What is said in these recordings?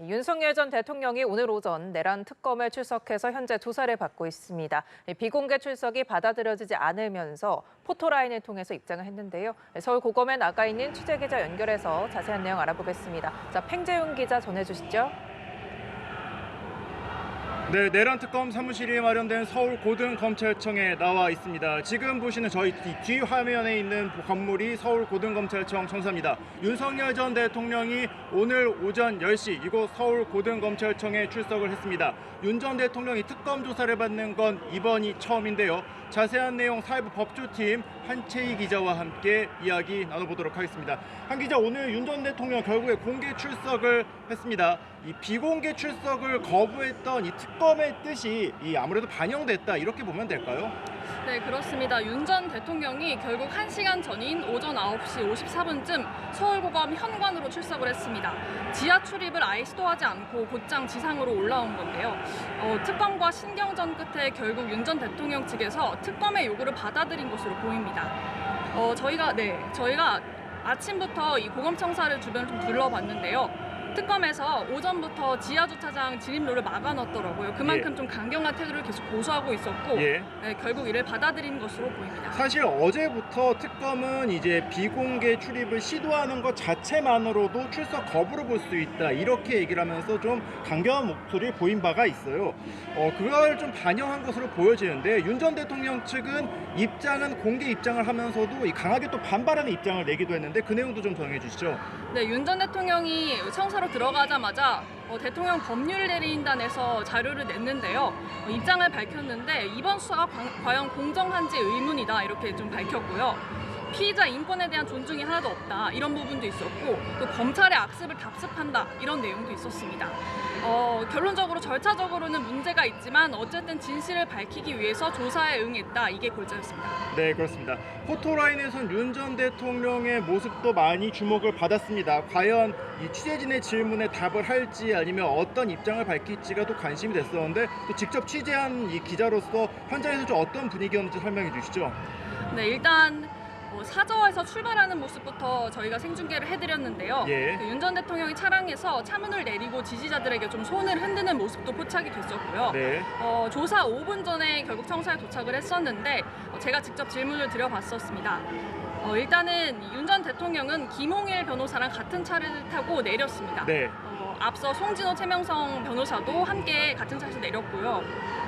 윤석열 전 대통령이 오늘 오전 내란 특검에 출석해서 현재 조사를 받고 있습니다. 비공개 출석이 받아들여지지 않으면서 포토라인을 통해서 입장을 했는데요. 서울고검에 나가 있는 취재기자 연결해서 자세한 내용 알아보겠습니다. 자, 팽재훈 기자 전해주시죠. 네, 내란 특검 사무실이 마련된 서울고등검찰청에 나와 있습니다. 지금 보시는 저희 뒤 화면에 있는 건물이 서울고등검찰청 청사입니다. 윤석열 전 대통령이 오늘 오전 10시 이곳 서울고등검찰청에 출석을 했습니다. 윤 전 대통령이 특검 조사를 받는 건 이번이 처음인데요. 자세한 내용 사회부 법조팀 한채희 기자와 함께 이야기 나눠보도록 하겠습니다. 한 기자, 오늘 윤 전 대통령 결국에 공개 출석을 했습니다. 이 비공개 출석을 거부했던 이 특검의 뜻이 아무래도 반영됐다, 이렇게 보면 될까요? 네, 그렇습니다. 윤 전 대통령이 결국 1시간 전인 오전 9시 54분쯤 서울고검 현관으로 출석을 했습니다. 지하 출입을 아예 시도하지 않고 곧장 지상으로 올라온 건데요. 특검과 신경전 끝에 결국 윤 전 대통령 측에서 특검의 요구를 받아들인 것으로 보입니다. 저희가 아침부터 이 고검청사를 주변을 좀 둘러봤는데요. 특검에서 오전부터 지하주차장 진입로를 막아놨더라고요. 그만큼 좀 강경한 태도를 계속 고수하고 있었고, 네, 결국 이를 받아들인 것으로 보입니다. 사실 어제부터 특검은 이제 비공개 출입을 시도하는 것 자체만으로도 출석 거부를 볼 수 있다, 이렇게 얘기를 하면서 좀 강경한 목소리를 보인 바가 있어요. 그걸 좀 반영한 것으로 보여지는데, 윤 전 대통령 측은 입장은 공개 입장을 하면서도 강하게 또 반발하는 입장을 내기도 했는데, 그 내용도 좀 정해 주시죠. 네, 윤 전 대통령이 청사로 들어가자마자 대통령 법률대리인단에서 자료를 냈는데요. 입장을 밝혔는데 이번 수사가 과연 공정한지 의문이다, 이렇게 좀 밝혔고요. 피의자 인권에 대한 존중이 하나도 없다, 이런 부분도 있었고, 또 검찰의 악습을 답습한다, 이런 내용도 있었습니다. 결론적으로 절차적으로는 문제가 있지만 어쨌든 진실을 밝히기 위해서 조사에 응했다, 이게 골자였습니다. 네, 그렇습니다. 포토라인에선 윤 전 대통령의 모습도 많이 주목을 받았습니다. 과연 이 취재진의 질문에 답을 할지 아니면 어떤 입장을 밝힐지가 또 관심이 됐었는데, 또 직접 취재한 이 기자로서 현장에서 좀 어떤 분위기였는지 설명해 주시죠. 네, 일단 사저에서 출발하는 모습부터 저희가 생중계를 해드렸는데요. 윤 전 대통령이 차량에서 차문을 내리고 지지자들에게 좀 손을 흔드는 모습도 포착이 됐었고요. 조사 5분 전에 결국 청사에 도착을 했었는데 제가 직접 질문을 드려봤었습니다. 일단은 윤 전 대통령은 김홍일 변호사랑 같은 차를 타고 내렸습니다. 앞서 송진호 최명성 변호사도 함께 같은 차에서 내렸고요.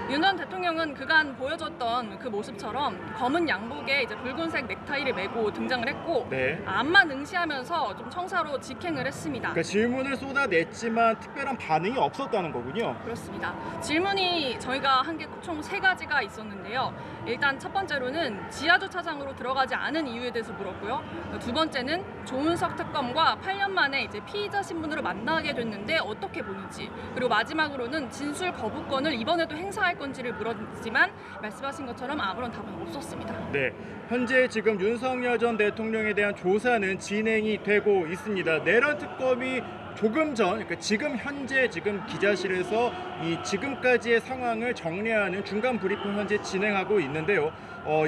윤 전 대통령은 그간 보여줬던 그 모습처럼 검은 양복에 이제 붉은색 넥타이를 메고 등장을 했고, 앞만 응시하면서 좀 청사로 직행을 했습니다. 그러니까 질문을 쏟아냈지만 특별한 반응이 없었다는 거군요. 그렇습니다. 질문이 저희가 한 게 총 3가지가 있었는데요. 일단 첫 번째로는 지하주차장으로 들어가지 않은 이유에 대해서 물었고요. 두 번째는 조은석 특검과 8년 만에 이제 피의자 신분으로 만나게 됐는데 어떻게 보는지, 그리고 마지막으로는 진술 거부권을 이번에도 행사할 건지를 물었지만 말씀하신 것처럼 아무런 답은 없었습니다. 네, 현재 지금 윤석열 전 대통령에 대한 조사는 진행이 되고 있습니다. 내란 특검이 조금 전, 그러니까 지금 현재 기자실에서 이 지금까지의 상황을 정리하는 중간 브리핑 현재 진행하고 있는데요.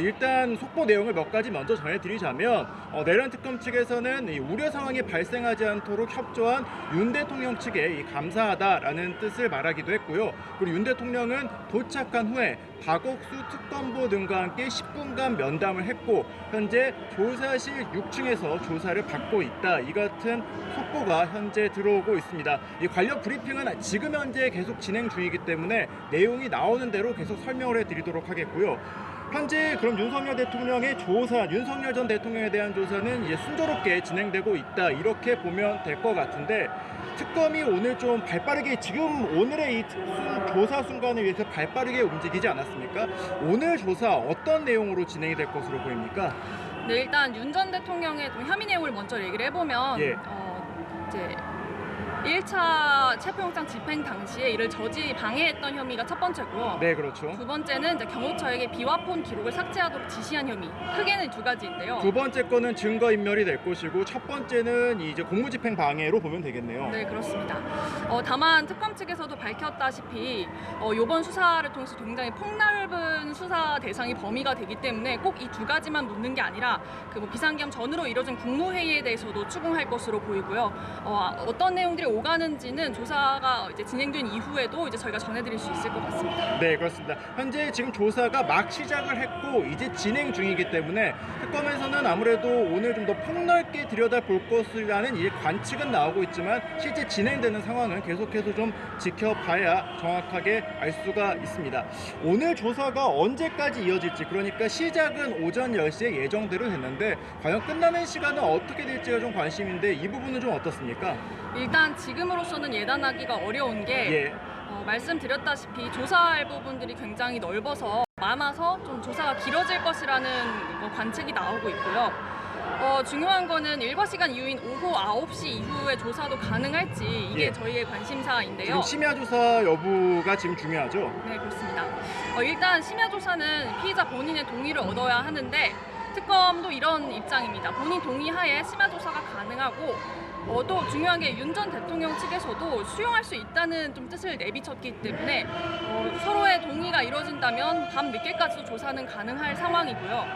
일단 속보 내용을 몇 가지 먼저 전해드리자면, 내란 특검 측에서는 이 우려 상황이 발생하지 않도록 협조한 윤 대통령 측에 감사하다라는 뜻을 말하기도 했고요. 그리고 윤 대통령은 도착한 후에 박옥수 특검보 등과 함께 10분간 면담을 했고, 현재 조사실 6층에서 조사를 받고 있다, 이 같은 속보가 현재 들어오고 있습니다. 이 관련 브리핑은 지금 현재 계속 진행 중이기 때문에 내용이 나오는 대로 계속 설명을 해드리도록 하겠고요. 현재 그럼 윤석열 대통령의 조사, 윤석열 전 대통령에 대한 조사는 이제 순조롭게 진행되고 있다, 이렇게 보면 될 것 같은데, 특검이 오늘 좀 발빠르게, 지금 오늘의 이 조사 순간을 위해서 발빠르게 움직이지 않았습니까? 오늘 조사 어떤 내용으로 진행이 될 것으로 보입니까? 네, 일단 윤 전 대통령의 좀 혐의 내용을 먼저 얘기를 해보면, 이제 1차 체포영장 집행 당시에 이를 저지 방해했던 혐의가 첫 번째고요. 네, 그렇죠. 두 번째는 이제 경호처에게 비화폰 기록을 삭제하도록 지시한 혐의. 크게는 2가지인데요. 두 번째 거는 증거인멸이 될 것이고, 첫 번째는 이제 공무집행 방해로 보면 되겠네요. 네, 그렇습니다. 다만 특검 측에서도 밝혔다시피 이번 수사를 통해서 굉장히 폭넓은 수사 대상이 범위가 되기 때문에 꼭 이 2가지만 묻는 게 아니라 그 비상경 전후로 이뤄진 국무회의에 대해서도 추궁할 것으로 보이고요. 어떤 내용들이 오가는지는 조사가 이제 진행된 이후에도 이제 저희가 전해드릴 수 있을 것 같습니다. 네, 그렇습니다. 현재 지금 조사가 막 시작을 했고 이제 진행 중이기 때문에 특검에서는 아무래도 오늘 좀 더 폭넓게 들여다볼 것이라는 이 관측은 나오고 있지만 실제 진행되는 상황은 계속해서 좀 지켜봐야 정확하게 알 수가 있습니다. 오늘 조사가 언제까지 이어질지, 그러니까 시작은 오전 10시에 예정대로 됐는데 과연 끝나는 시간은 어떻게 될지가 좀 관심인데 이 부분은 좀 어떻습니까? 일단 지금으로서는 예단하기가 어려운 게 예. 말씀드렸다시피 조사할 부분들이 굉장히 넓어서 많아서 좀 조사가 길어질 것이라는 관측이 나오고 있고요. 중요한 거는 일과 시간 이후인 오후 9시 이후에 조사도 가능할지 이게 예. 저희의 관심사인데요. 지금 심야 조사 여부가 지금 중요하죠? 네, 그렇습니다. 일단 심야 조사는 피의자 본인의 동의를 얻어야 하는데 특검도 이런 입장입니다. 본인 동의하에 심야 조사가 가능하고 또 중요한 게 윤 전 대통령 측에서도 수용할 수 있다는 좀 뜻을 내비쳤기 때문에 서로의 동의가 이루어진다면 밤 늦게까지도 조사는 가능할 상황이고요.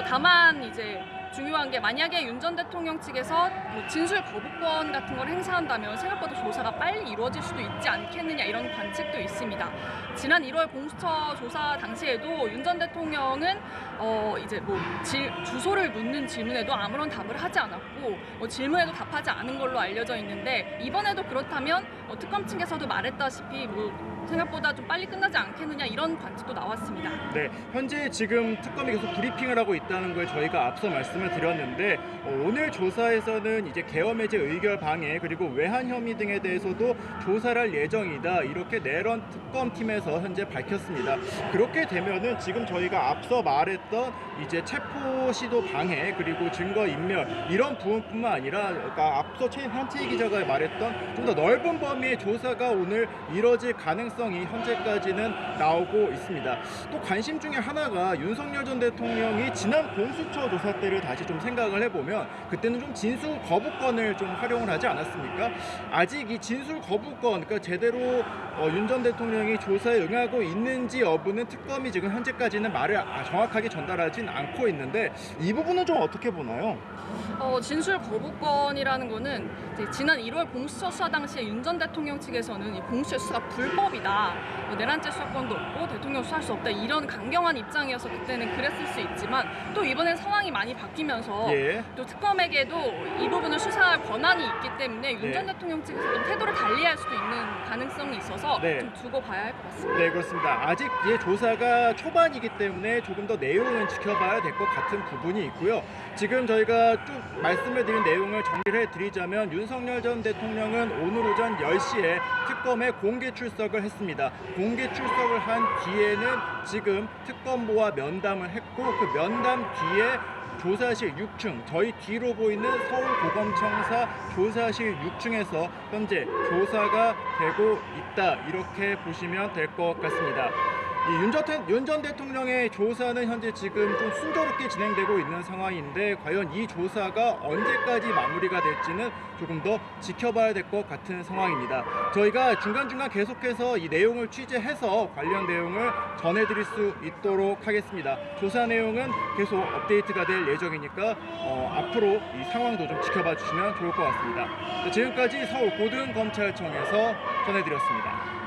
다만 이제 중요한 게 만약에 윤 전 대통령 측에서 진술 거부권 같은 걸 행사한다면 생각보다 조사가 빨리 이루어질 수도 있지 않겠느냐 이런 관측도 있습니다. 지난 1월 공수처 조사 당시에도 윤 전 대통령은 이제 주소를 묻는 질문에도 아무런 답을 하지 않았고 질문에도 답하지 않은 걸로 알려져 있는데 이번에도 그렇다면 특검 측에서도 말했다시피 생각보다 좀 빨리 끝나지 않겠느냐 이런 관측도 나왔습니다. 네, 현재 지금 특검이 계속 브리핑을 하고 있다는 걸 저희가 앞서 말씀을 드렸는데 오늘 조사에서는 이제 계엄 해제 의결 방해 그리고 외환 혐의 등에 대해서도 조사를 할 예정이다 이렇게 내란 특검팀에서 현재 밝혔습니다. 그렇게 되면은 지금 저희가 앞서 말했던 이제 체포 시도 방해 그리고 증거 인멸 이런 부분뿐만 아니라 앞서 한채희 기자가 말했던 좀 더 넓은 범위의 조사가 오늘 이뤄질 가능성이 현재까지는 나오고 있습니다. 또 관심 중에 하나가 윤석열 전 대통령이 지난 공수처 조사 때를 다시 좀 생각을 해보면 그때는 좀 진술 거부권을 좀 활용을 하지 않았습니까? 아직 이 진술 거부권, 그러니까 제대로 윤 전 대통령이 조사에 응하고 있는지 여부는 특검이 지금 현재까지는 말을 정확하게 전달하진 않고 있는데 이 부분은 좀 어떻게 보나요? 진술 거부권이라는 거는 이제 지난 1월 공수처 수사 당시에 윤 전 대통령 측에서는 이 공수처 수사가 불법이다, 내란죄 수사권도 없고 대통령 수사할 수 없다 이런 강경한 입장이어서 그때는 그랬을 수 있지만 또 이번엔 상황이 많이 바뀌면서 예. 또 특검에게도 이 부분을 수사할 권한이 있기 때문에 윤 전 대통령 측에서 좀 태도를 달리할 수도 있는 가능성이 있어서 네. 좀 두고 봐야 할 것 같습니다. 네, 그렇습니다. 아직 조사가 초반이기 때문에 조금 더 내용을 지켜봐야 될 것 같은 부분이 있고요. 지금 저희가 쭉 말씀을 드린 내용을 정리를 해드리자면 윤석열 전 대통령은 오늘 오전 10시에 특검에 공개 출석을 했습니다. 공개 출석을 한 뒤에는 지금 특검보와 면담을 했고 그 면담 뒤에 조사실 6층, 저희 뒤로 보이는 서울고검청사 조사실 6층에서 현재 조사가 되고 있다 이렇게 보시면 될 것 같습니다. 윤 전 대통령의 조사는 현재 지금 좀 순조롭게 진행되고 있는 상황인데 과연 이 조사가 언제까지 마무리가 될지는 조금 더 지켜봐야 될 것 같은 상황입니다. 저희가 중간중간 계속해서 이 내용을 취재해서 관련 내용을 전해드릴 수 있도록 하겠습니다. 조사 내용은 계속 업데이트가 될 예정이니까 앞으로 이 상황도 좀 지켜봐 주시면 좋을 것 같습니다. 지금까지 서울 고등검찰청에서 전해드렸습니다.